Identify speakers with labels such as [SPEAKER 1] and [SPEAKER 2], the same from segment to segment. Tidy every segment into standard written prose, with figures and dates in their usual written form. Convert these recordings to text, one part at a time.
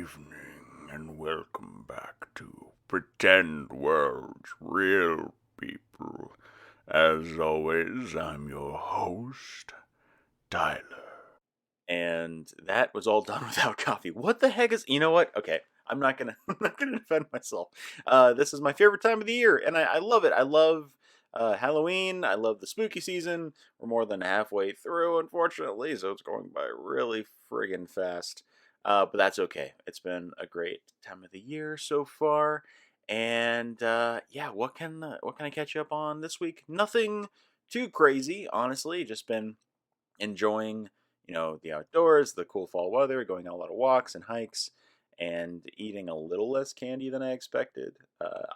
[SPEAKER 1] evening, and welcome back to Pretend World's Real People. As always, I'm your host, Tyler. And that was all done without coffee. What the heck is... You know what? Okay, I'm not gonna defend myself. This is my favorite time of the year, and I love it. I love Halloween. I love the spooky season. We're more than halfway through, unfortunately, so it's going by really friggin' fast. But that's okay. It's been a great time of the year so far. And yeah, what can I catch you up on this week? Nothing too crazy, honestly. Just been enjoying, the outdoors, the cool fall weather, going on a lot of walks and hikes, and eating a little less candy than I expected.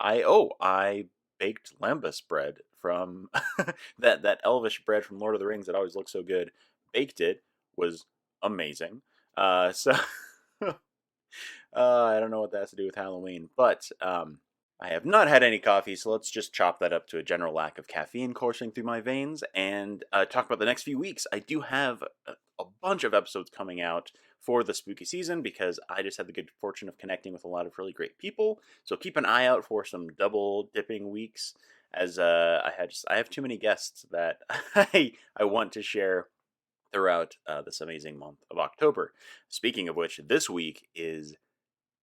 [SPEAKER 1] I baked lembas bread from that elvish bread from Lord of the Rings that always looks so good. Baked it, was amazing. So I don't know what that has to do with Halloween, but I have not had any coffee, so let's just chop that up to a general lack of caffeine coursing through my veins and talk about the next few weeks. I do have a bunch of episodes coming out for the spooky season because I just had the good fortune of connecting with a lot of really great people. So keep an eye out for some double dipping weeks, as I have too many guests that I want to share throughout this amazing month of October. Speaking of which, this week is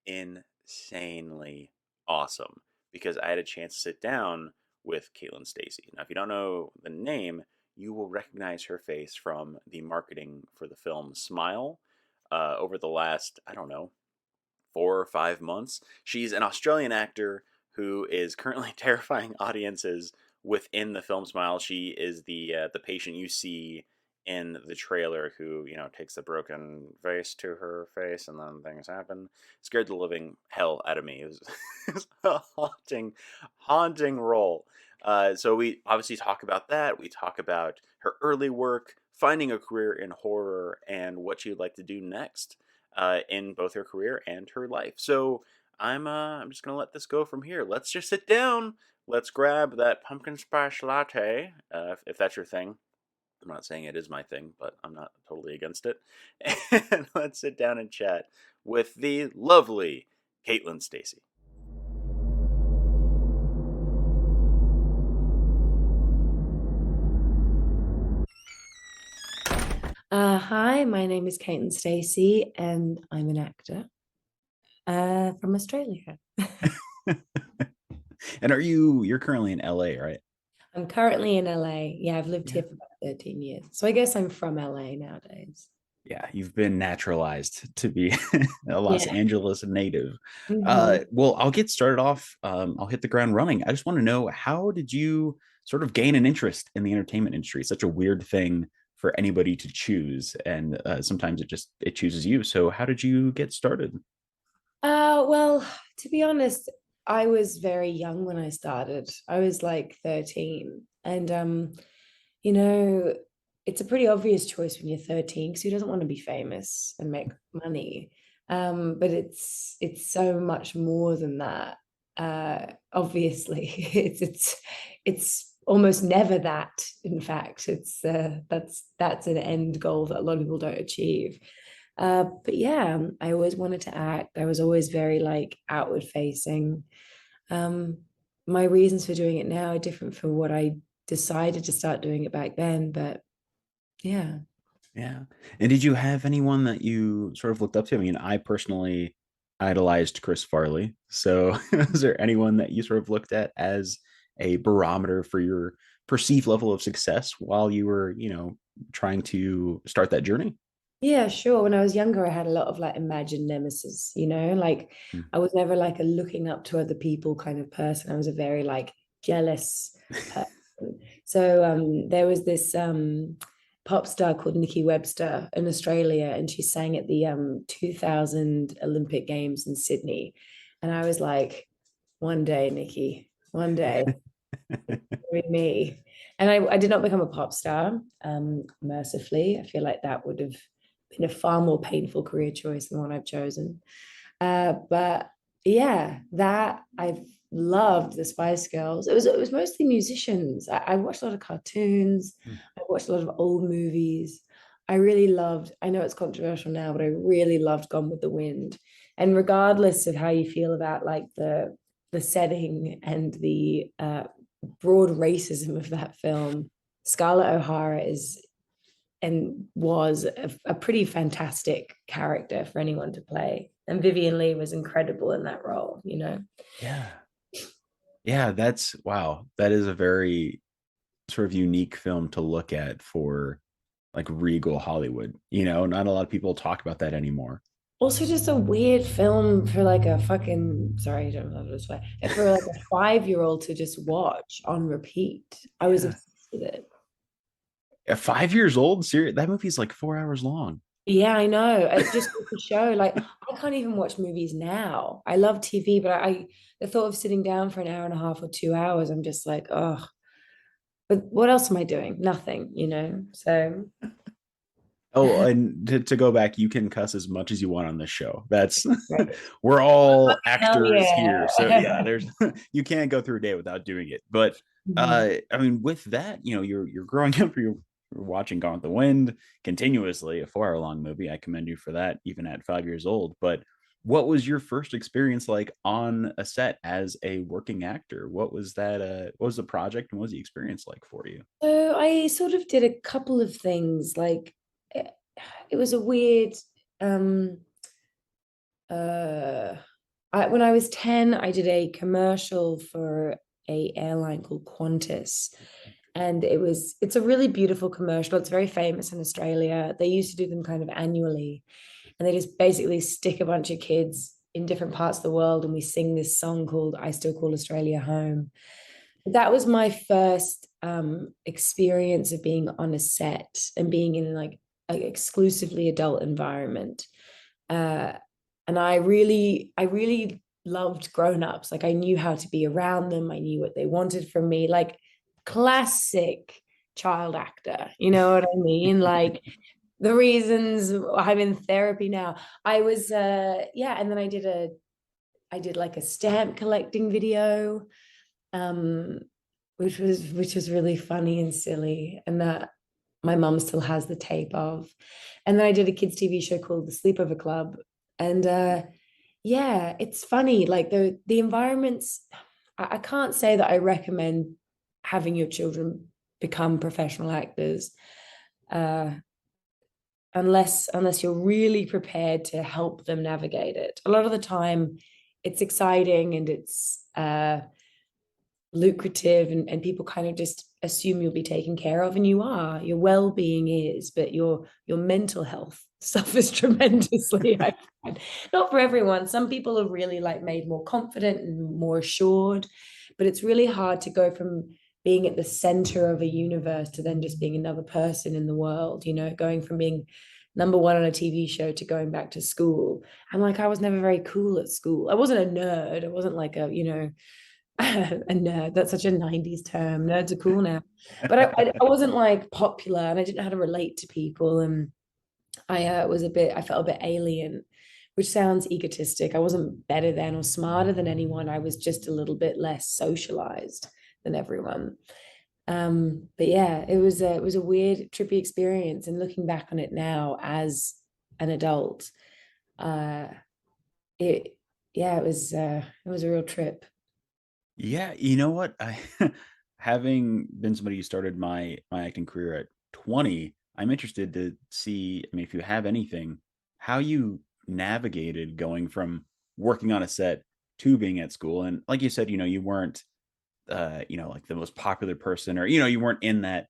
[SPEAKER 1] insanely awesome because I had a chance to sit down with Stasey. Now, if you don't know the name, you will recognize her face from the marketing for the film Smile over the last, I don't know, 4 or 5 months. She's an Australian actor who is currently terrifying audiences within the film Smile. She is the patient you see in the trailer who, takes the broken vase to her face and then things happen. Scared the living hell out of me. It was, it was a haunting role. So we obviously talk about that. We talk about her early work, finding a career in horror, and what she would like to do next in both her career and her life. So I'm just gonna let this go from here. Let's just sit down. Let's grab that pumpkin spice latte, if that's your thing. I'm not saying it is my thing, but I'm not totally against it. And let's sit down and chat with the lovely Stasey.
[SPEAKER 2] Hi, my name is Stasey, and I'm an actor from Australia.
[SPEAKER 1] And you're currently in LA, right?
[SPEAKER 2] I'm currently in LA. Yeah, I've lived
[SPEAKER 1] Yeah.
[SPEAKER 2] here for about 13 years. So I guess I'm from LA nowadays.
[SPEAKER 1] Yeah, you've been naturalized to be a Los
[SPEAKER 2] Yeah.
[SPEAKER 1] Angeles native.
[SPEAKER 2] Mhm.
[SPEAKER 1] Well, I'll get started off. I'll hit the ground running. I just want to know, how did you sort of gain an interest in the entertainment industry? Such a weird thing for anybody to choose, and sometimes it chooses you. So, how did you get started?
[SPEAKER 2] Well, to be honest, I was very young when I started. I was like 13. And you know, it's a pretty obvious choice when you're 13 because who doesn't want to be famous and make money? But it's so much more than that. Obviously, it's almost never that. In fact, it's that's an end goal that a lot of people don't achieve. But yeah, I always wanted to act. I was always very like outward facing. Um, my reasons for doing it now are different from what I decided to start doing it back then. But yeah.
[SPEAKER 1] Yeah. And did you have anyone that you sort of looked up to? I mean, I personally idolized Chris Farley. So, is there anyone that you sort of looked at as a barometer for your perceived level of success while you were, trying to start that journey?
[SPEAKER 2] Yeah, sure. When I was younger, I had a lot of like imagined nemesis, like I was never like a looking up to other people kind of person. I was a very like jealous person. So there was this pop star called Nikki Webster in Australia, and she sang at the 2000 Olympic Games in Sydney. And I was like, one day, Nikki, one day, be me. And I did not become a pop star, mercifully. I feel like that would have been a far more painful career choice than the one I've chosen. But yeah, that I've loved the Spice Girls. It was mostly musicians. I watched a lot of cartoons. I watched a lot of old movies. I really loved, I know it's controversial now, but I really loved Gone with the Wind. And regardless of how you feel about like the setting and the broad racism of that film, Scarlett O'Hara is and was a pretty fantastic character for anyone to play. And Vivian Lee was incredible in that role, you know.
[SPEAKER 1] Yeah. Yeah, that's wow. That is a very sort of unique film to look at for like regal Hollywood. You know, not a lot of people talk about that anymore.
[SPEAKER 2] Also, just a weird film for like a fucking sorry, I don't know how to swear. For like a 5-year-old to just watch on repeat. I was
[SPEAKER 1] Yeah.
[SPEAKER 2] obsessed with it.
[SPEAKER 1] At 5 years old, serious that movie's like 4 hours long.
[SPEAKER 2] Yeah, I know. It just goes to show, like, I can't even watch movies now. I love TV, but the thought of sitting down for an hour and a half or 2 hours, I'm just like, oh, but what else am I doing? Nothing, you know? So,
[SPEAKER 1] Oh, and to go back, you can cuss as much as you want on this show. That's
[SPEAKER 2] right.
[SPEAKER 1] we're all
[SPEAKER 2] Hell
[SPEAKER 1] actors here. So yeah,
[SPEAKER 2] yeah.
[SPEAKER 1] there's you can't go through a day without doing it. But
[SPEAKER 2] Mhm.
[SPEAKER 1] I mean, with that, you know, you're growing up, you're watching Gone with the Wind continuously, a 4 hour long movie. I commend you for that, even at 5 years old. But what was your first experience like on a set as a working actor? What was that? What was the project and what was the experience like for you?
[SPEAKER 2] So I sort of did a couple of things. Like, it, it was a weird, um, uh, when I was 10, I did a commercial for a airline called Qantas. And it's a really beautiful commercial. It's very famous in Australia. They used to do them kind of annually. And they just basically stick a bunch of kids in different parts of the world and we sing this song called I Still Call Australia Home. That was my first experience of being on a set and being in like an exclusively adult environment. Uh, and I really loved grown-ups. Like I knew how to be around them. I knew what they wanted from me. Like classic child actor, you know what I mean? Like the reasons I'm in therapy now. I was yeah, and then I did like a stamp collecting video, um, which was really funny and silly, and that my mum still has the tape of. And then I did a kids TV show called The Sleepover Club, and yeah, it's funny. Like the environments, I can't say that I recommend having your children become professional actors. Uh, unless you're really prepared to help them navigate it. A lot of the time it's exciting and it's lucrative, and people kind of just assume you'll be taken care of, and you are. Your well-being is, but your mental health suffers tremendously. I find. Not for everyone. Some people are really like made more confident and more assured, but it's really hard to go from being at the center of a universe to then just being another person in the world, you know, going from being number one on a TV show to going back to school. And like I was never very cool at school. I wasn't a nerd. I wasn't like a, you know, a nerd. That's such a 90s term. Nerds are cool now. But I wasn't like popular and I didn't know how to relate to people. And I felt a bit alien, which sounds egotistic. I wasn't better than or smarter than anyone. I was just a little bit less socialized than everyone. But yeah, it was a weird, trippy experience. And looking back on it now as an adult, uh, it yeah, it was a real trip.
[SPEAKER 1] Yeah, you know what? I having been somebody who started my acting career at 20, I'm interested to see, I mean, if you have anything, how you navigated going from working on a set to being at school. And like you said, you know, you weren't you know, like the most popular person or, you know, you weren't in that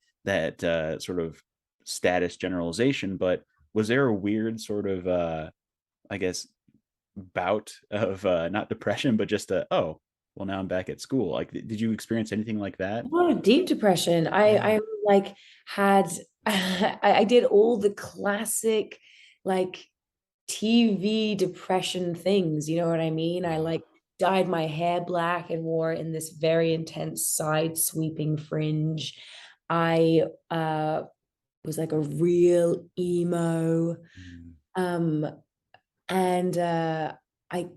[SPEAKER 1] sort of status generalization, but was there a weird sort of I guess bout of not depression, but just oh, well, now I'm back at school. Like, did you experience anything like that?
[SPEAKER 2] Oh, deep depression. I
[SPEAKER 1] Yeah.
[SPEAKER 2] I like had I did all the classic like TV depression things, you know what I mean? I like dyed my hair black and wore it in this very intense side sweeping fringe. I was like a real emo.
[SPEAKER 1] Mm.
[SPEAKER 2] Um and I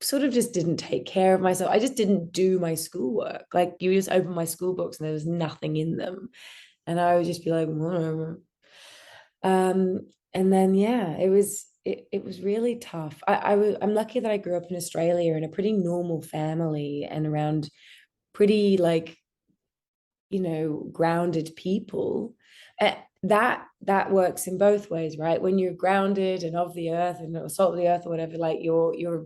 [SPEAKER 2] sort of just didn't take care of myself. I just didn't do my schoolwork. Like you just open my school books and there was nothing in them. And I would just be like, whatever. And then yeah, it was it was really tough. I'm lucky that I grew up in Australia in a pretty normal family and around pretty like, grounded people. That works in both ways, right? When you're grounded and of the earth and salt of the earth or whatever, like your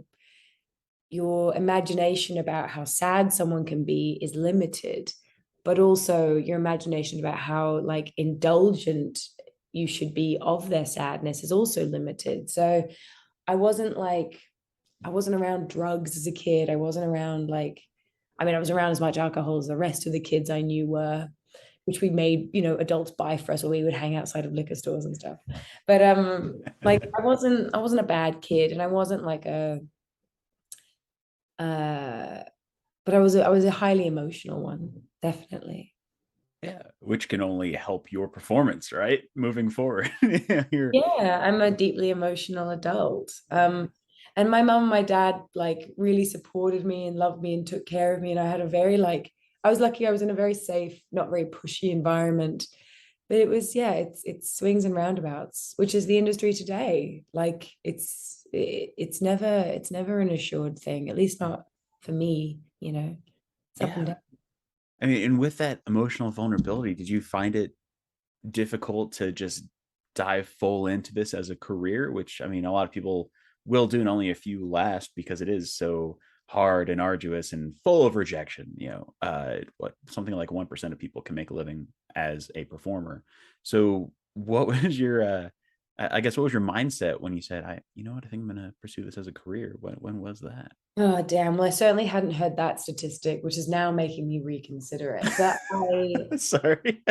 [SPEAKER 2] imagination about how sad someone can be is limited, but also your imagination about how like indulgent you should be of their sadness is also limited. So I wasn't like, I wasn't around drugs as a kid. I wasn't around like, I mean, I was around as much alcohol as the rest of the kids I knew were, which we made, adults buy for us, or we would hang outside of liquor stores and stuff. But like I wasn't a bad kid, and I wasn't like a uh but I was a highly emotional one, definitely.
[SPEAKER 1] Yeah, which can only help your performance, right? Moving forward. You're,
[SPEAKER 2] Yeah, I'm a deeply emotional adult. And my mom and my dad like really supported me and loved me and took care of me. And I had a very like, I was lucky I was in a very safe, not very pushy environment. But it was, yeah, it's swings and roundabouts, which is the industry today. Like it's never an assured thing, at least not for me, It's up and
[SPEAKER 1] yeah.
[SPEAKER 2] down.
[SPEAKER 1] I mean, and with that emotional vulnerability, did you find it difficult to just dive full into this as a career? Which, I mean, a lot of people will do, and only a few last because it is so hard and arduous and full of rejection. What something like 1% of people can make a living as a performer. So, what was your, I guess, what was your mindset when you said, I think I'm going to pursue this as a career? When was that?
[SPEAKER 2] Oh, damn. Well, I certainly hadn't heard that statistic, which is now making me reconsider it. But
[SPEAKER 1] Sorry.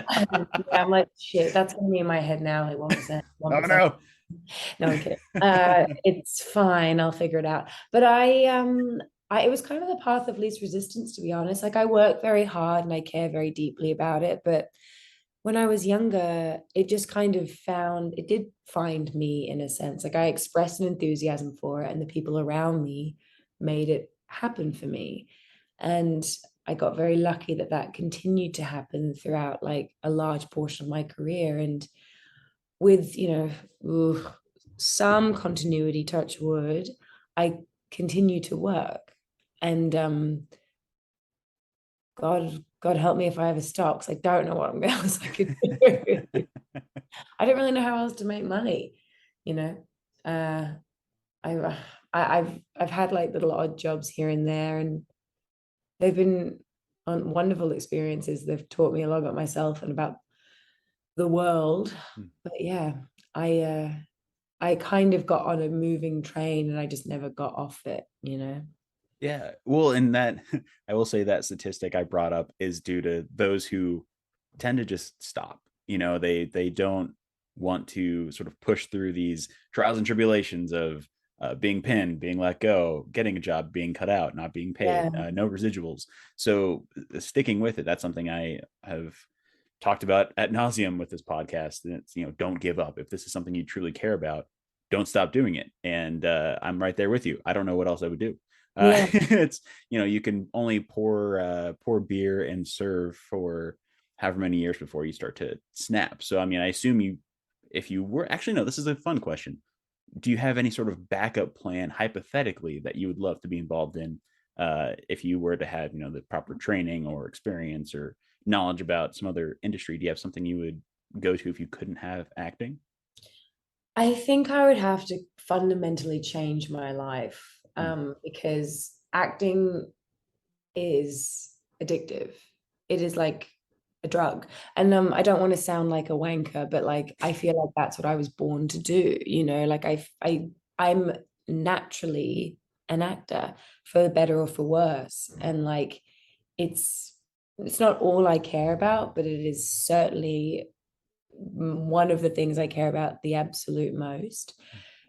[SPEAKER 2] I'm like, shit, that's gonna be in my head now, like 1%,
[SPEAKER 1] Oh
[SPEAKER 2] 1%.
[SPEAKER 1] no.
[SPEAKER 2] No, I'm kidding. It's fine, I'll figure it out. But it was kind of the path of least resistance, to be honest. Like I work very hard and I care very deeply about it. But when I was younger, it did find me in a sense. Like I expressed an enthusiasm for it, and the people around me made it happen for me. And I got very lucky that that continued to happen throughout like a large portion of my career. And with, some continuity, touch wood, I continue to work. And God help me if I ever stop, because I don't know what else I could do. I don't really know how else to make money, you know. Uh, I've had like little odd jobs here and there, and they've been wonderful experiences. They've taught me a lot about myself and about the world. But yeah, I kind of got on a moving train and I just never got off it.
[SPEAKER 1] Yeah. Well, and that I will say that statistic I brought up is due to those who tend to just stop. They don't want to sort of push through these trials and tribulations of being pinned, being let go, getting a job, being cut out, not being paid,
[SPEAKER 2] Yeah.
[SPEAKER 1] no residuals. So sticking with it, that's something I have talked about ad nauseum with this podcast. And it's, don't give up. If this is something you truly care about, don't stop doing it. And I'm right there with you. I don't know what else I would do.
[SPEAKER 2] Yeah.
[SPEAKER 1] It's, you can only pour beer and serve for however many years before you start to snap. So, I mean, I assume if you were actually, no, this is a fun question. Do you have any sort of backup plan hypothetically that you would love to be involved in if you were to have, the proper training or experience or knowledge about some other industry? Do you have something you would go to if you couldn't have acting?
[SPEAKER 2] I think I would have to fundamentally change my life,
[SPEAKER 1] Mm.
[SPEAKER 2] because acting is addictive. It is like a drug. And I don't want to sound like a wanker, but like I feel like that's what I was born to do. Like I'm naturally an actor, for better or for worse. And like it's it's not all I care about, but it is certainly one of the things I care about the absolute most.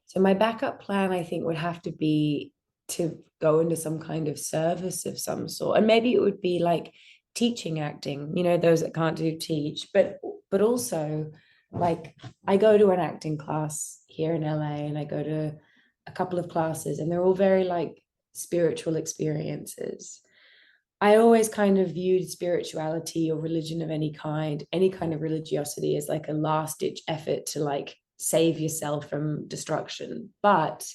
[SPEAKER 2] So my backup plan, I think, would have to be to go into some kind of service of some sort. And maybe it would be like teaching acting, those that can't do teach, but also like I go to an acting class here in LA and I go to a couple of classes and they're all very like spiritual experiences. I always kind of viewed spirituality or religion of any kind of religiosity as like a last ditch effort to like save yourself from destruction. But,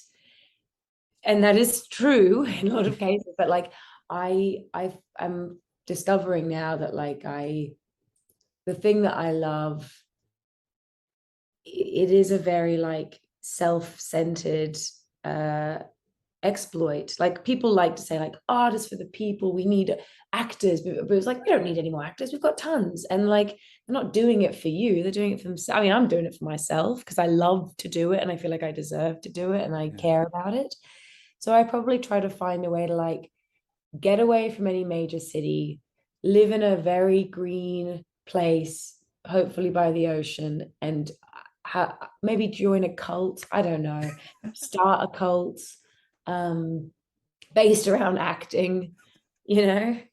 [SPEAKER 2] and that is true in a lot of cases, but like I'm discovering now that like the thing that I love, it is a very like self-centered uh exploit. Like people like to say like art is for the people, we need actors, but it's like we don't need any more actors, we've got tons. And like they're not doing it for you, they're doing it for themselves. I mean, I'm doing it for myself because I love to do it and I feel like I deserve to do it and I
[SPEAKER 1] Yeah.
[SPEAKER 2] care about it. So I probably try to find a way to like get away from any major city, live in a very green place, hopefully by the ocean, and maybe join a cult. I don't know, start a cult um, based around acting,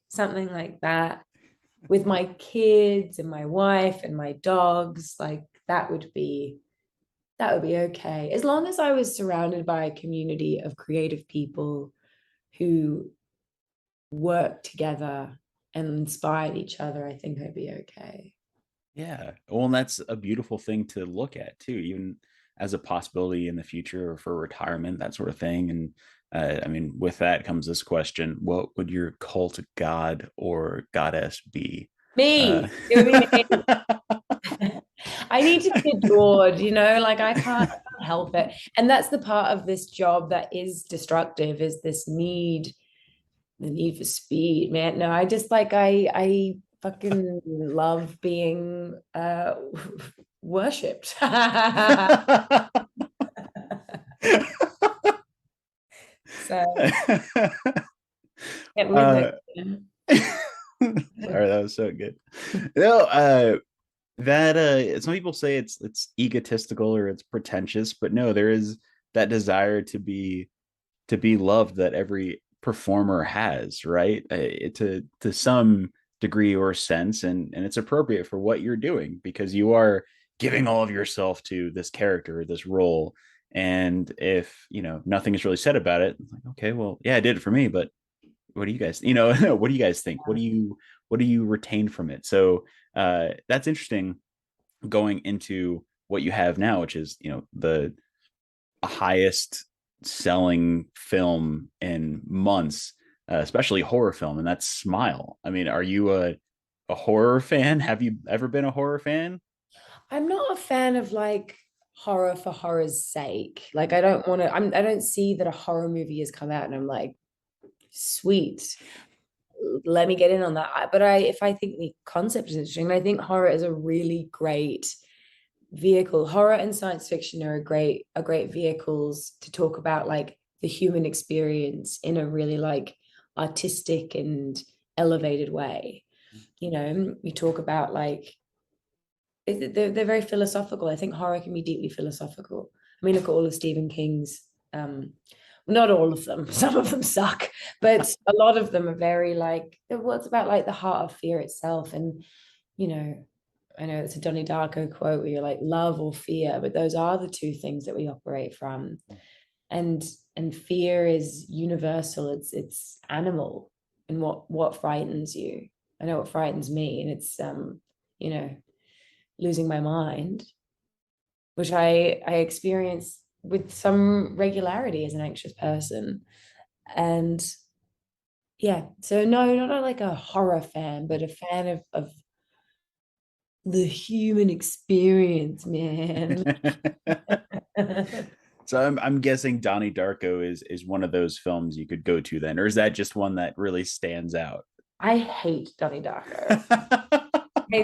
[SPEAKER 2] something like that. With my kids and my wife and my dogs, like that would be okay. As long as I was surrounded by a community of creative people who work together and inspired each other, I think I'd be okay.
[SPEAKER 1] Yeah. Well, and that's a beautiful thing to look at too, even as a possibility in the future or for retirement, that sort of thing. And I mean, with that comes this question: what would your cult god or goddess be? Uh,
[SPEAKER 2] Me, it would be me. I need to be adored, like I can't help it. And that's the part of this job that is destructive, is this need, the need for speed, man. No, I just like I fucking love being worshipped. So get with
[SPEAKER 1] uh,
[SPEAKER 2] it.
[SPEAKER 1] sorry, that was so good. No, that some people say it's egotistical or it's pretentious, but no, there is that desire to be loved that every performer has, right? To some degree or sense, and it's appropriate for what you're doing because you are giving all of yourself to this character, this role. And if nothing is really said about it, it's like, okay, well, yeah, I did it for me, but what do you guys, what do you guys think? What do you retain from it? So that's interesting going into what you have now, which is the highest selling film in months, especially horror film, and that's Smile. I mean, are you a horror fan? Have you ever been a horror fan?
[SPEAKER 2] I'm not a fan of like horror for horror's sake. Like I don't want to. I don't see that a horror movie has come out and I'm like, sweet, let me get in on that. But if I think the concept is interesting, and I think horror is a really great vehicle. Horror and science fiction are great vehicles to talk about like the human experience in a really like artistic and elevated way. You talk about like they're very philosophical. I think horror can be deeply philosophical. I mean, look at all of Stephen King's. Not all of them. Some of them suck, but a lot of them are very like. What's about like the heart of fear itself, and you know, I know it's a Donnie Darko quote where you're like love or fear, but those are the two things that we operate from, and and fear is universal. It's animal, and what frightens you. I know what frightens me, and it's you know losing my mind, which I experience with some regularity as an anxious person. And yeah, so no, not like a horror fan, but a fan of the human experience, man.
[SPEAKER 1] So I'm guessing Donnie Darko is one of those films you could go to then, or is that just one that really stands out?
[SPEAKER 2] I hate Donnie Darko.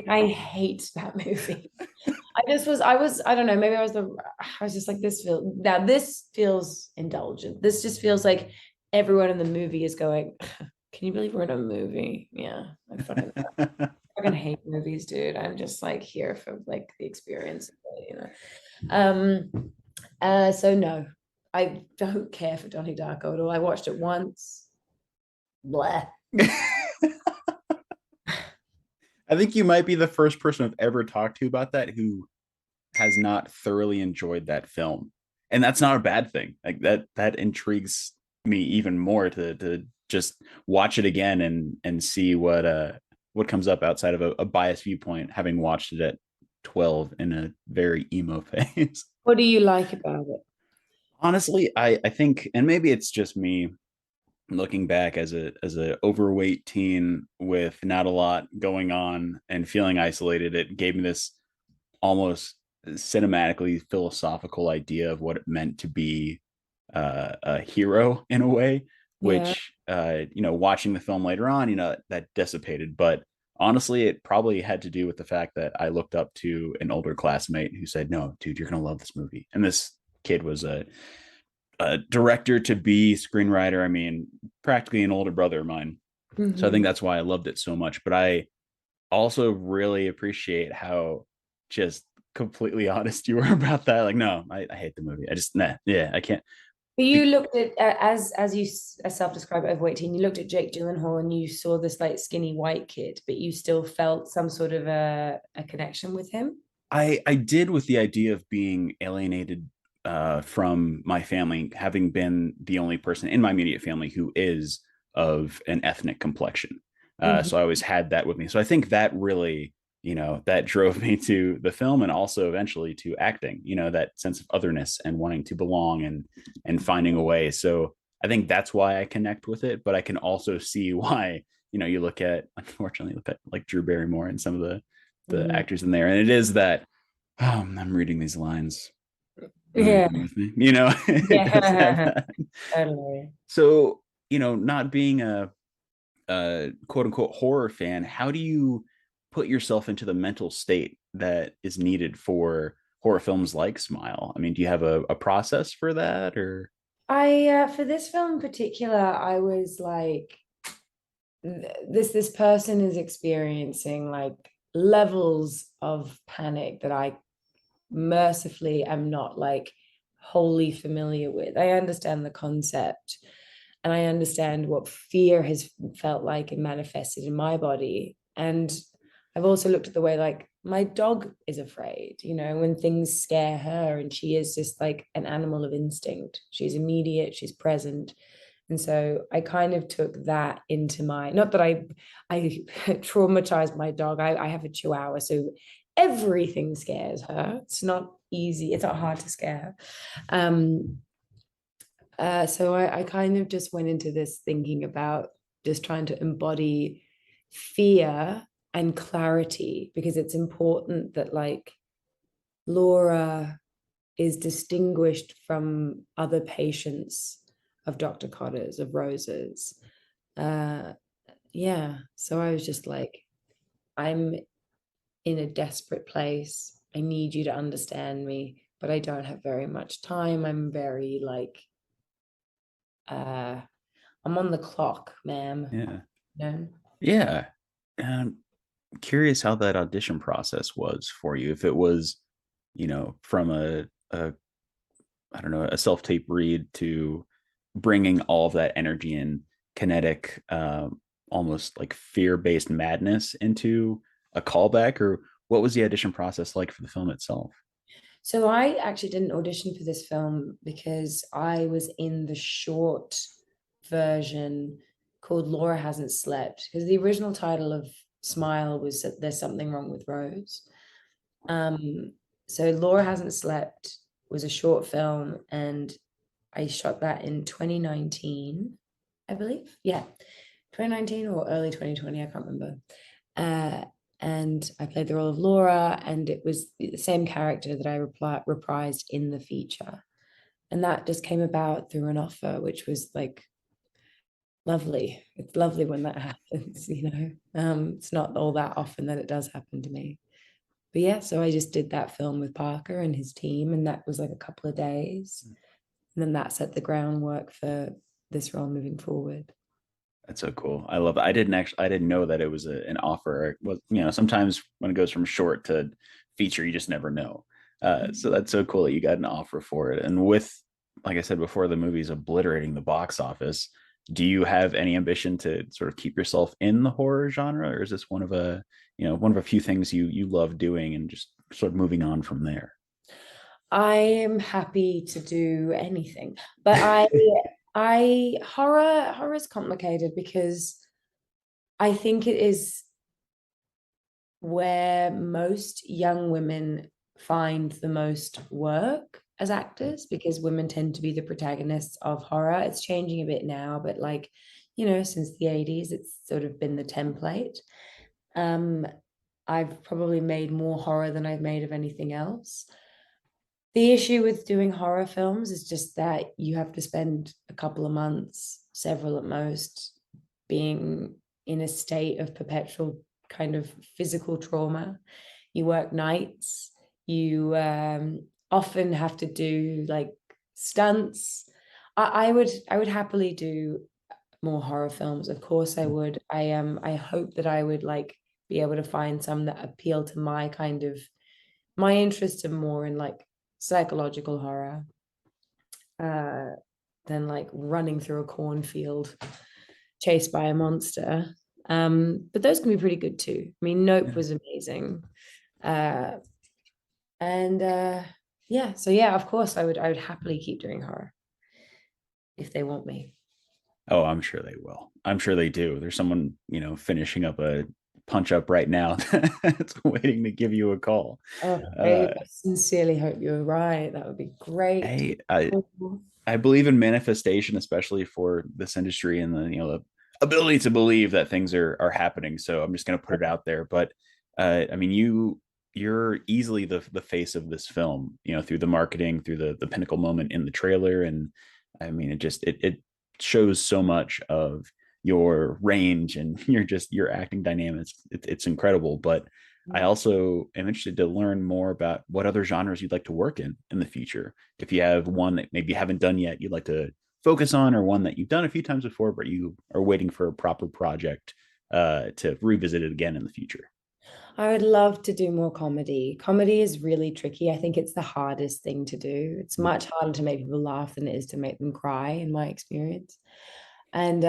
[SPEAKER 2] I hate that movie. I don't know, maybe I was just like, this feels indulgent. This just feels like everyone in the movie is going, can you believe we're in a movie? Yeah, I fucking hate movies, dude. I'm just like here for like the experience, you know. So no, I don't care for Donnie Darko at all. I watched it once. Blah.
[SPEAKER 1] I think you might be the first person I've ever talked to about that who has not thoroughly enjoyed that film. And that's not a bad thing. Like that intrigues me even more to just watch it again and see what comes up outside of a biased viewpoint, having watched it at 12 in a very emo phase.
[SPEAKER 2] What do you like about it?
[SPEAKER 1] Honestly, I think, and maybe it's just me looking back as a overweight teen with not a lot going on and feeling isolated, it gave me this almost cinematically philosophical idea of what it meant to be a hero in a way,
[SPEAKER 2] Yeah.
[SPEAKER 1] which watching the film later on, that dissipated. But honestly, it probably had to do with the fact that I looked up to an older classmate who said, "No, dude, you're gonna love this movie." And this kid was a director to be screenwriter. I mean, practically an older brother of mine. So I think
[SPEAKER 2] Hmm.
[SPEAKER 1] that's why I loved it so much. But I also really appreciate how just completely honest you were about that. Like, no, I hate the movie. I just, nah, yeah, I can't.
[SPEAKER 2] But you
[SPEAKER 1] Be-
[SPEAKER 2] looked at as you self-described overweight teen, you looked at Jake Gyllenhaal and you saw this like skinny white kid, but you still felt some sort of a connection with him.
[SPEAKER 1] I did with the idea of being alienated from my family, having been the only person in my immediate family who is of an ethnic complexion. So I
[SPEAKER 2] Hmm.
[SPEAKER 1] always had that with me. So I think that really, that drove me to the film and also eventually to acting. That sense of otherness and wanting to belong and finding a way. So I think that's why I connect with it. But I can also see why you look at, unfortunately, look at like Drew Barrymore and some of the
[SPEAKER 2] Hmm.
[SPEAKER 1] actors in there. And it is that, oh, I'm reading these lines. Are
[SPEAKER 2] Yeah.
[SPEAKER 1] you with me? It does have
[SPEAKER 2] Yeah.
[SPEAKER 1] that.
[SPEAKER 2] Totally.
[SPEAKER 1] So, not being a quote unquote horror fan, how do you put yourself into the mental state that is needed for horror films like Smile? I mean, do you have a process for that or?
[SPEAKER 2] I for this film in particular, I was like, this person is experiencing like levels of panic that I mercifully am not like wholly familiar with. I understand the concept and I understand what fear has felt like and manifested in my body. And I've also looked at the way like my dog is afraid, when things scare her, and she is just like an animal of instinct. She's immediate, she's present. And so I kind of took that into my, not that I traumatized my dog. I have a chihuahua, so everything scares her. It's not easy, it's not hard to scare her. So I kind of just went into this thinking about just trying to embody fear and clarity, because it's important that like Laura is distinguished from other patients of Dr. Cotter's, of Rose's. Uh, yeah. So I was just like, I'm in a desperate place. I need you to understand me, but I don't have very much time. I'm very like, uh, I'm on the clock, ma'am.
[SPEAKER 1] Yeah.
[SPEAKER 2] No.
[SPEAKER 1] Yeah. I'm curious how that audition process was for you. If it was, from a I don't know, a self tape read to bringing all of that energy and kinetic, almost like fear based madness into a callback, or what was the audition process like for the film itself?
[SPEAKER 2] So I actually didn't audition for this film because I was in the short version called Laura Hasn't Slept, because the original title of Smile was There's Something Wrong with Rose. Um, so Laura Hasn't Slept was a short film, and I shot that in 2019, I believe. Yeah, 2019 or early 2020, I can't remember. Uh, and I played the role of Laura, and it was the same character that I reprised in the feature. And that just came about through an offer, which was like lovely. It's lovely when that happens. It's not all that often that it does happen to me. But yeah, so I just did that film with Parker and his team, and that was like a couple of days. And then that set the groundwork for this role moving forward.
[SPEAKER 1] That's so cool. I love it. I didn't know that it was an offer. Well, sometimes when it goes from short to feature, you just never know. So that's so cool that you got an offer for it. And with, like I said before, the movie's obliterating the box office. Do you have any ambition to sort of keep yourself in the horror genre, or is this one of a few things you love doing and just sort of moving on from there?
[SPEAKER 2] I am happy to do anything, but I horror is complicated because I think it is where most young women find the most work as actors, because women tend to be the protagonists of horror. It's changing a bit now, but like, since the 80s, it's sort of been the template. Um, I've probably made more horror than I've made of anything else. The issue with doing horror films is just that you have to spend a couple of months, several at most, being in a state of perpetual kind of physical trauma. You work nights, you often have to do like stunts. I would happily do more horror films. Of course I would. I hope that I would like be able to find some that appeal to my interests are more in like psychological horror uh than like running through a cornfield chased by a monster. But those can be pretty good too. I mean, Nope
[SPEAKER 1] Yeah.
[SPEAKER 2] was amazing. Uh and yeah, so yeah, of course I would happily keep doing horror if they want me.
[SPEAKER 1] Oh, I'm sure they will. I'm sure they do. There's someone, finishing up a punch up right now that's waiting to give you a call.
[SPEAKER 2] Oh, I
[SPEAKER 1] Uh,
[SPEAKER 2] sincerely hope you're right. That would be great.
[SPEAKER 1] hey, I believe in manifestation, especially for this industry and the ability to believe that things are happening. So I'm just going to put it out there. But I mean, you're easily the face of this film, through the marketing, through the pinnacle moment in the trailer, and I mean, it shows so much of your range and your acting dynamics. It's incredible. But I also am interested to learn more about what other genres you'd like to work in the future. If you have one that maybe you haven't done yet, you'd like to focus on, or one that you've done a few times before, but you are waiting for a proper project to revisit it again in the future.
[SPEAKER 2] I would love to do more comedy. Comedy is really tricky. I think it's the hardest thing to do. It's much harder to make people laugh than it is to make them cry, in my experience. And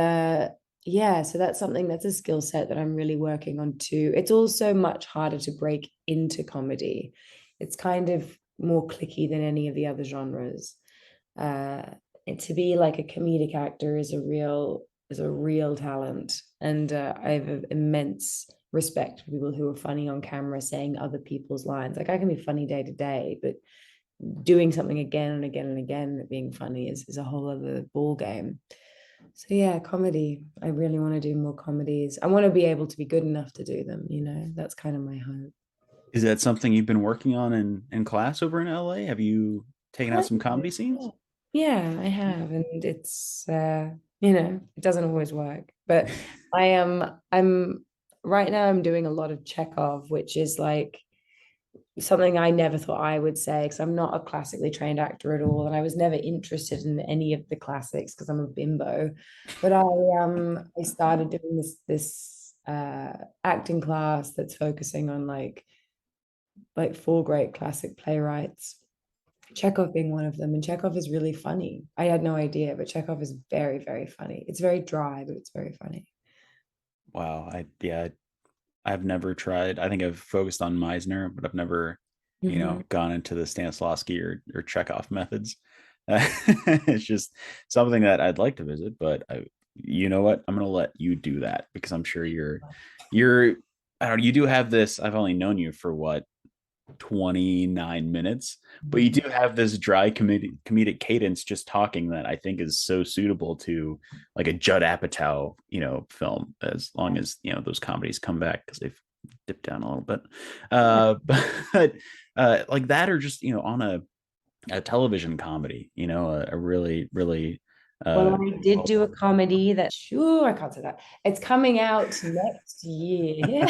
[SPEAKER 2] yeah, so that's a skill set that I'm really working on too. It's also much harder to break into comedy. It's kind of more clicky than any of the other genres. Uh, and to be like a comedic actor is a real talent, and I have an immense respect for people who are funny on camera saying other people's lines. Like I can be funny day to day, but doing something again and again and again being funny is a whole other ball game. So yeah, comedy. I really want to do more comedies. I want to be able to be good enough to do them. That's kind of my hope.
[SPEAKER 1] Is that something you've been working on in class over in LA? Have you taken out
[SPEAKER 2] Kind
[SPEAKER 1] some
[SPEAKER 2] of,
[SPEAKER 1] comedy scenes?
[SPEAKER 2] yeah. Yeah, I have, and it's it doesn't always work. But I'm right now I'm doing a lot of Chekhov, which is like something I never thought I would say, because I'm not a classically trained actor at all, and I was never interested in any of the classics because I'm a bimbo. But I started doing this acting class that's focusing on like four great classic playwrights, Chekhov being one of them. And Chekhov is really funny. I had no idea, but Chekhov is very, very funny. It's very dry, but it's very funny.
[SPEAKER 1] Wow. I've never tried. I think I've focused on Meisner, but I've never,
[SPEAKER 2] Mhm.
[SPEAKER 1] gone into the Stanislavski or Chekhov methods. It's just something that I'd like to visit, but you know what? I'm gonna let you do that because I'm sure you're. I don't know. You do have this. I've only known you for what 29 minutes, but you do have this dry comedic cadence just talking that I think is so suitable to like a Judd Apatow, film, as long as, those comedies come back because they've dipped down a little bit.
[SPEAKER 2] Yeah.
[SPEAKER 1] But like that, or just, on a television comedy, a really, really,
[SPEAKER 2] Well,
[SPEAKER 1] uh,
[SPEAKER 2] I did do a comedy that, sure, I can't say that. It's coming out next year.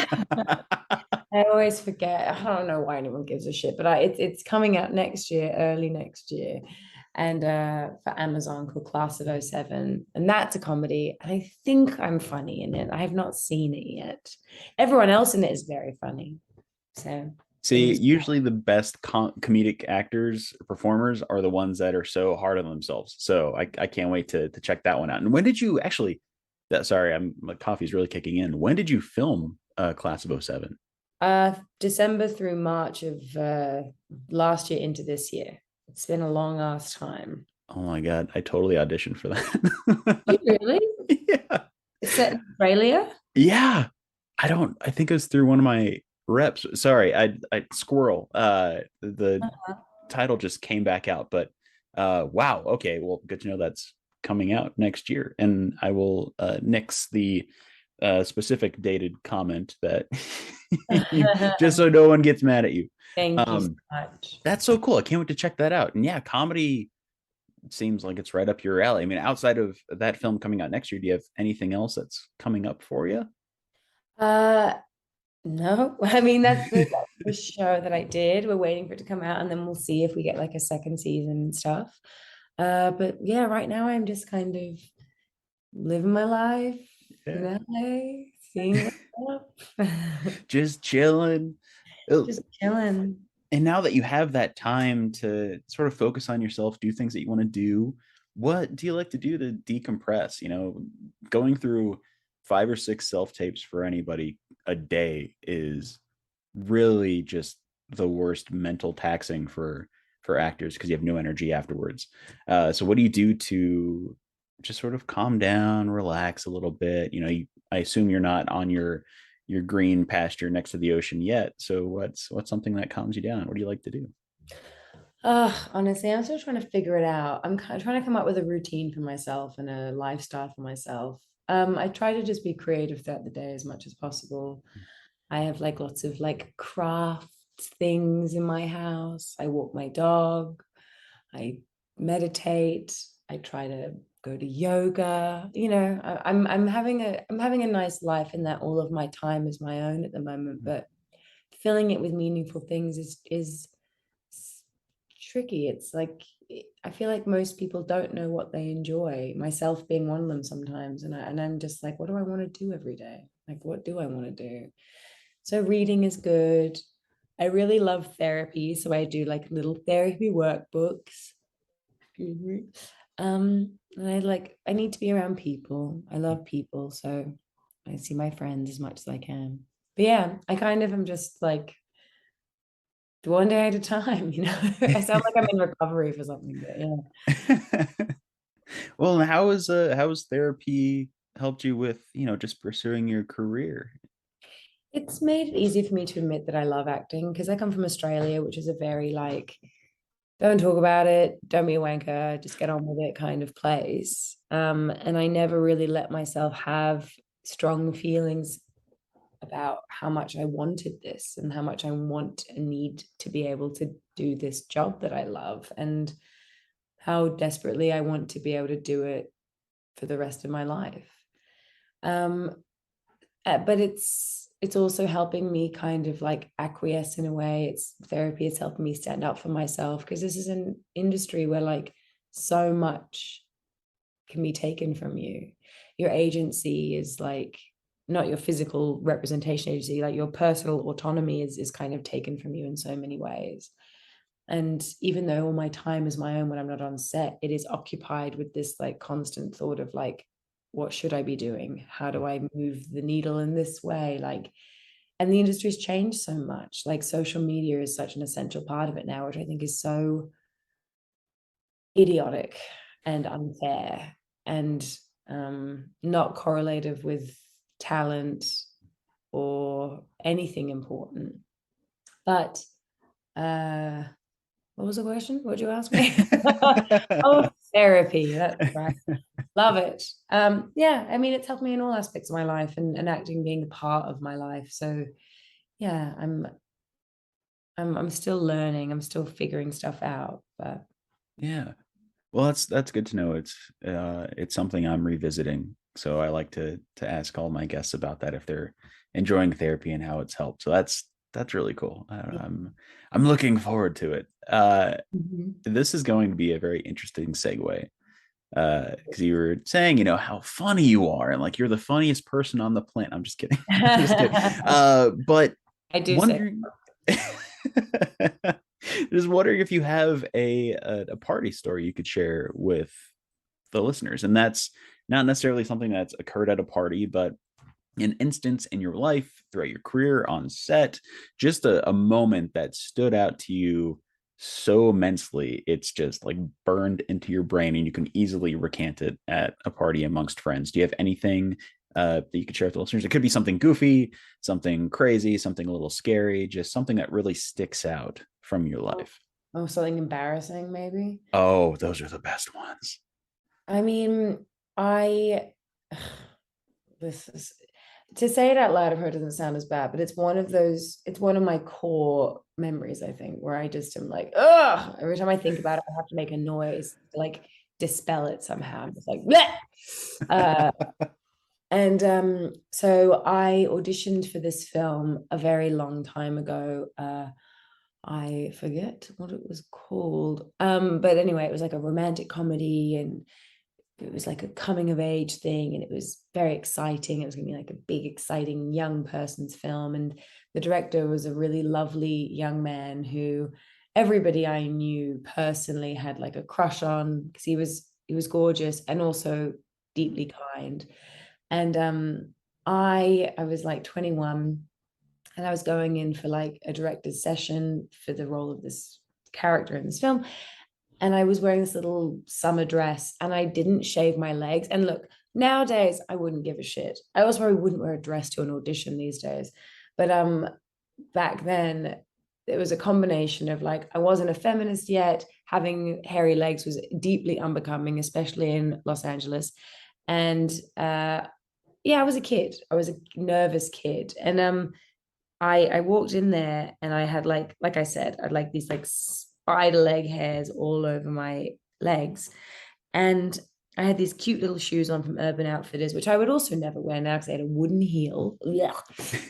[SPEAKER 2] I always forget. I don't know why anyone gives a shit, but it's coming out next year, early next year, and for Amazon, called Class of '07, and that's a comedy. And I think I'm funny in it. I have not seen it yet. Everyone else in it is very funny. So
[SPEAKER 1] See,
[SPEAKER 2] fingers.
[SPEAKER 1] usually the best comedic actors, performers are the ones that are so hard on themselves. So I can't wait to check that one out. And when did you actually, sorry, my coffee's really kicking in. When did you film Class of '07?
[SPEAKER 2] December through March of last year into this year. It's been a long ass time.
[SPEAKER 1] Oh my God, I totally auditioned for
[SPEAKER 2] You
[SPEAKER 1] that.
[SPEAKER 2] really?
[SPEAKER 1] Yeah.
[SPEAKER 2] It's set in Australia?
[SPEAKER 1] Yeah. I think it was through one of my Reps. Sorry, I squirrel. The
[SPEAKER 2] Uh-huh.
[SPEAKER 1] title just came back out, but wow. Okay, well, good to know that's coming out next year, and I will nix the specific dated comment that you just so no one gets mad at you.
[SPEAKER 2] Thank you so
[SPEAKER 1] Um,
[SPEAKER 2] much.
[SPEAKER 1] that's so cool. I can't wait to check that out. And yeah, comedy seems like it's right up your alley. I mean, outside of that film coming out next year, do you have anything else that's coming up for you?
[SPEAKER 2] Uh, no, I mean that's the show that I did. We're waiting for it to come out, and then we'll see if we get like a second season and stuff. But yeah, right now I'm just kind of living my life in
[SPEAKER 1] Yeah.
[SPEAKER 2] LA, seeing what's up.
[SPEAKER 1] Just chilling. Oh,
[SPEAKER 2] Just chilling.
[SPEAKER 1] and now that you have that time to sort of focus on yourself, do things that you want to do, what do you like to do to decompress? Going through 5 or 6 self tapes for anybody a day is really just the worst mental taxing for actors because you have no energy afterwards. So what do you do to just sort of calm down, relax a little bit? I assume you're not on your green pasture next to the ocean yet. So what's something that calms you down? What do you like to do?
[SPEAKER 2] Honestly, I'm still trying to figure it out. I'm kind of trying to come up with a routine for myself and a lifestyle for myself. I try to just be creative throughout the day as much as possible. I have like lots of like craft things in my house. I walk my dog. I meditate. I try to go to yoga. I'm having a nice life in that all of my time is my own at the moment, but filling it with meaningful things is tricky. It's like I feel like most people don't know what they enjoy, myself being one of them sometimes. And I'm just like, what do I want to do every day? Like, what do I want to do? So reading is good. I really love therapy, so I do like little therapy workbooks. Excuse me. And I need to be around people. I love people, so I see my friends as much as I can. But yeah, I kind of am just like one day at a time, you know. I sound like I'm in recovery for something, but yeah.
[SPEAKER 1] Well, how has therapy helped you with, just pursuing your career?
[SPEAKER 2] It's made it easy for me to admit that I love acting because I come from Australia, which is a very like, don't talk about it, don't be a wanker, just get on with it kind of place. And I never really let myself have strong feelings about how much I wanted this and how much I want and need to be able to do this job that I love and how desperately I want to be able to do it for the rest of my life. Um, but it's also helping me kind of like acquiesce in a way. It's therapy. It's helping me stand up for myself because this is an industry where like so much can be taken from you. Your agency is like not your physical representation agency, like your personal autonomy is kind of taken from you in so many ways. And even though all my time is my own when I'm not on set, it is occupied with this like constant thought of like, what should I be doing? How do I move the needle in this way? Like, and the industry's changed so much. Like social media is such an essential part of it now, which I think is so idiotic and unfair and not correlative with talent or anything important. But what was the question? What did you ask me? Oh, therapy. That's right. Love it. Yeah, I mean, it's helped me in all aspects of my life and acting being a part of my life. So yeah, I'm still learning. I'm still figuring stuff out. But
[SPEAKER 1] Yeah. Well, that's good to know. It's something I'm revisiting. So I like to ask all my guests about that if they're enjoying therapy and how it's helped. So that's really cool. I'm looking forward to it.
[SPEAKER 2] Mhm.
[SPEAKER 1] This is going to be a very interesting segue. Because you were saying, how funny you are, and like you're the funniest person on the planet. I'm just kidding. I'm just kidding. But
[SPEAKER 2] I do say
[SPEAKER 1] wondering just wondering if you have a party story you could share with the listeners. And that's not necessarily something that's occurred at a party, but an instance in your life throughout your career on set, just a moment that stood out to you so immensely, it's just like burned into your brain and you can easily recant it at a party amongst friends. Do you have anything
[SPEAKER 3] that you could share with the listeners? It could be something goofy, something crazy, something a little scary, just something that really sticks out from your life.
[SPEAKER 2] Oh, something embarrassing, maybe.
[SPEAKER 3] Oh, those are the best ones.
[SPEAKER 2] I mean, I this is to say it out loud, it doesn't sound as bad, but it's one of my core memories, I think, where I just am like, ugh, every time I think about it, I have to make a noise to like dispel it somehow. I'm just like, bleh! Uh, and so I auditioned for this film a very long time ago. I forget what it was called. But anyway, it was like a romantic comedy, and it was like a coming of age thing, and it was very exciting. It was going to be like a big, exciting young person's film. And the director was a really lovely young man who everybody I knew personally had like a crush on, because he was gorgeous and also deeply kind. And I was like 21, and I was going in for like a director's session for the role of this character in this film. And I was wearing this little summer dress, and I didn't shave my legs. And look, nowadays I wouldn't give a shit. I also probably wouldn't wear a dress to an audition these days. But back then it was a combination of like, I wasn't a feminist yet. Having hairy legs was deeply unbecoming, especially in Los Angeles. And yeah, I was a kid. I was a nervous kid. And I walked in there, and I had like I said, I'd like these like spider leg hairs all over my legs. And I had these cute little shoes on from Urban Outfitters, which I would also never wear now because I had a wooden heel.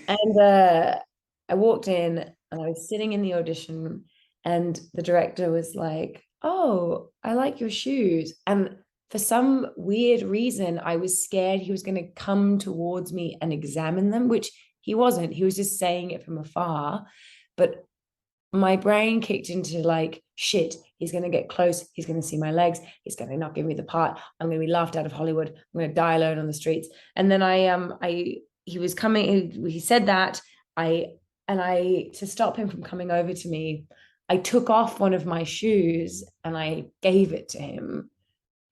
[SPEAKER 2] And I walked in, and I was sitting in the audition, and the director was like, "Oh, I like your shoes." And for some weird reason, I was scared he was going to come towards me and examine them, which he wasn't. He was just saying it from afar. But my brain kicked into like, shit, he's going to get close. He's going to see my legs. He's going to not give me the part. I'm going to be laughed out of Hollywood. I'm going to die alone on the streets. And then he was coming, he said that. To stop him from coming over to me, I took off one of my shoes and I gave it to him.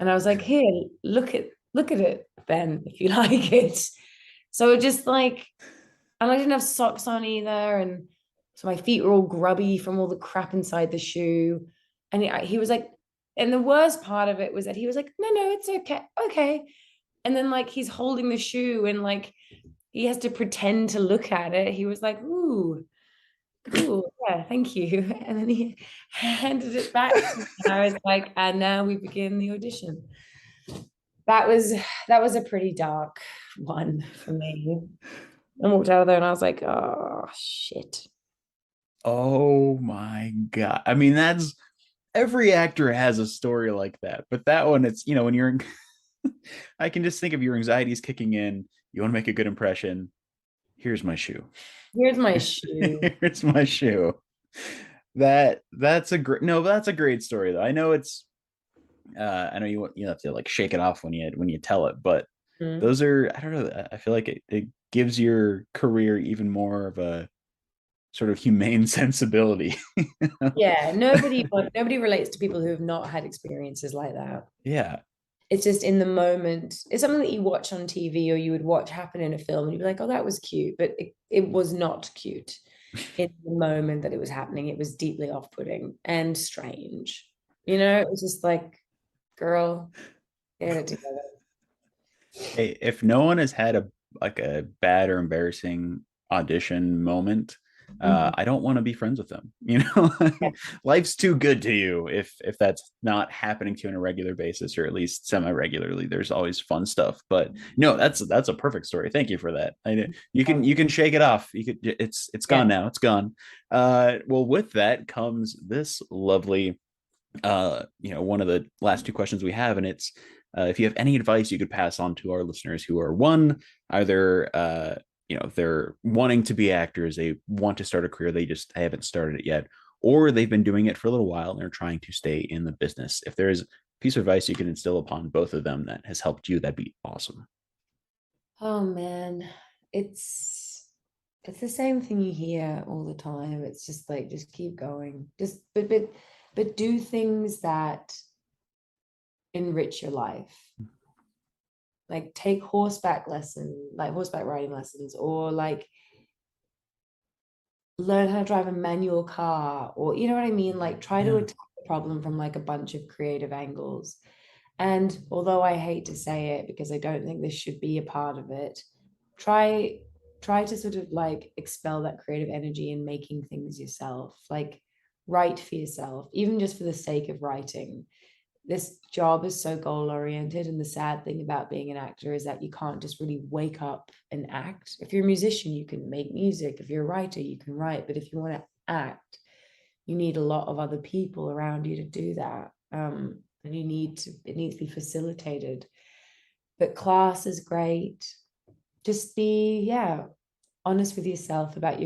[SPEAKER 2] And I was like, here, look at it, Ben, if you like it. So it just like, and I didn't have socks on either. And so my feet were all grubby from all the crap inside the shoe. And he was like, and the worst part of it was that he was like, no, no, it's okay. Okay. And then like he's holding the shoe, and like he has to pretend to look at it. He was like, ooh, yeah, thank you. And then he handed it back to me. And I was like, and now we begin the audition. That was that was a pretty dark one for me. I walked out of there and I was like, oh shit.
[SPEAKER 3] Oh my God. I mean, that's every actor has a story like that, but that one, it's, when you're, I can just think of your anxieties kicking in. You want to make a good impression. Here's my shoe.
[SPEAKER 2] Here's my shoe.
[SPEAKER 3] Here's my shoe. That's a great, no, that's a great story though. I know I know you have to like shake it off when you tell it, but
[SPEAKER 2] Mm.
[SPEAKER 3] those are, I don't know, I feel like it gives your career even more of a sort of humane sensibility.
[SPEAKER 2] Yeah, nobody relates to people who have not had experiences like that.
[SPEAKER 3] Yeah.
[SPEAKER 2] It's just in the moment. It's something that you watch on TV, or you would watch happen in a film, and you'd be like, oh, that was cute. But it was not cute in the moment that it was happening. It was deeply off-putting and strange. It was just like, girl, get it together.
[SPEAKER 3] Hey, if no one has had a bad or embarrassing audition moment,
[SPEAKER 2] Mhm.
[SPEAKER 3] I don't want to be friends with them. Life's too good to you if that's not happening to you on a regular basis, or at least semi-regularly. There's always fun stuff. But no, that's a perfect story. Thank you for that. You can shake it off. It's
[SPEAKER 2] Yeah.
[SPEAKER 3] gone now. It's gone. Well, with that comes this lovely one of the last two questions we have, and it's if you have any advice you could pass on to our listeners who are one, either they're wanting to be actors, they want to start a career, they just haven't started it yet, or they've been doing it for a little while and they're trying to stay in the business. If there's a piece of advice you can instill upon both of them that has helped you, that'd be awesome.
[SPEAKER 2] Oh man, it's it's the same thing you hear all the time. It's just like, just keep going. Just but do things that enrich your life. like take horseback riding lessons, or like learn how to drive a manual car, or you know what I mean? Like try to attack the problem from like a bunch of creative angles. And although I hate to say it because I don't think this should be a part of it, try to sort of like expel that creative energy in making things yourself. Like write for yourself, even just for the sake of writing. This job is so goal oriented, and the sad thing about being an actor is that you can't just really wake up and act. If you're a musician, you can make music. If you're a writer, you can write. But if you want to act, you need a lot of other people around you to do that. And it needs to be facilitated. But class is great. Just be honest with yourself about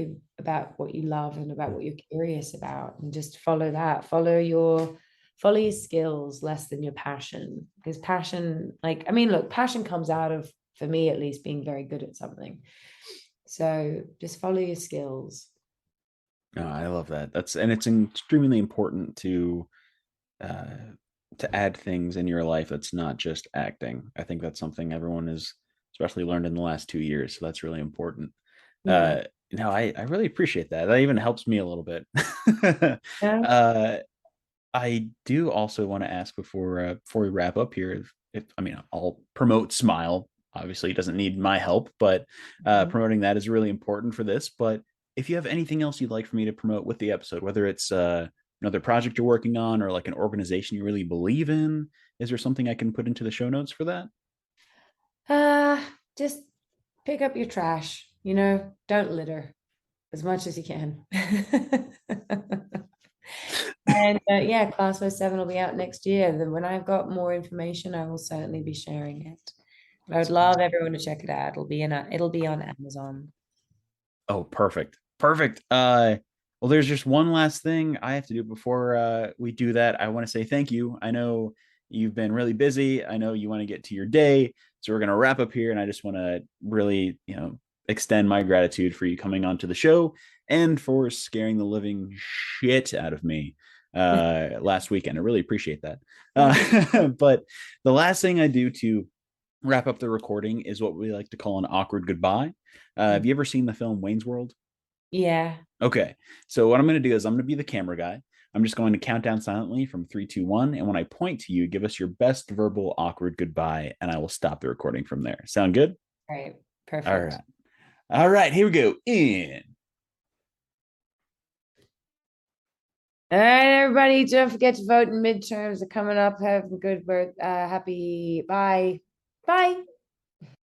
[SPEAKER 2] what you love and about what you're curious about, and just follow that. Follow your skills less than your passion, because passion, like, I mean, look, passion comes out of, for me at least, being very good at something. So just follow your skills.
[SPEAKER 3] Oh, I love that. And it's extremely important to add things in your life that's not just acting. I think that's something everyone has especially learned in the last 2 years. So that's really important.
[SPEAKER 2] Yeah.
[SPEAKER 3] No, I really appreciate that. That even helps me a little bit.
[SPEAKER 2] Yeah.
[SPEAKER 3] I do also want to ask before we wrap up here, if I mean, I'll promote Smile. Obviously, it doesn't need my help, but promoting that is really important for this. But if you have anything else you'd like for me to promote with the episode, whether it's another project you're working on or like an organization you really believe in, is there something I can put into the show notes for that?
[SPEAKER 2] Just pick up your trash, don't litter as much as you can. And yeah, Class 07 will be out next year. Then when I've got more information, I will certainly be sharing it. But I would love everyone to check it out. It'll be on Amazon.
[SPEAKER 3] Oh, perfect. Perfect. Well, there's just one last thing I have to do before we do that. I want to say thank you. I know you've been really busy. I know you want to get to your day. So we're going to wrap up here. And I just want to really, extend my gratitude for you coming onto the show and for scaring the living shit out of me last weekend. I really appreciate that. But the last thing I do to wrap up the recording is what we like to call an awkward goodbye. Have you ever seen the film Wayne's World?
[SPEAKER 2] Yeah.
[SPEAKER 3] Okay. So what I'm going to do is I'm going to be the camera guy. I'm just going to count down silently from 3, 2, 1. And when I point to you, give us your best verbal awkward goodbye, and I will stop the recording from there. Sound good?
[SPEAKER 2] Right. Perfect.
[SPEAKER 3] All right. All right. Here we go. In.
[SPEAKER 2] All right, everybody. Don't forget to vote in midterms are coming up. Have a good birth. Happy. Bye. Bye.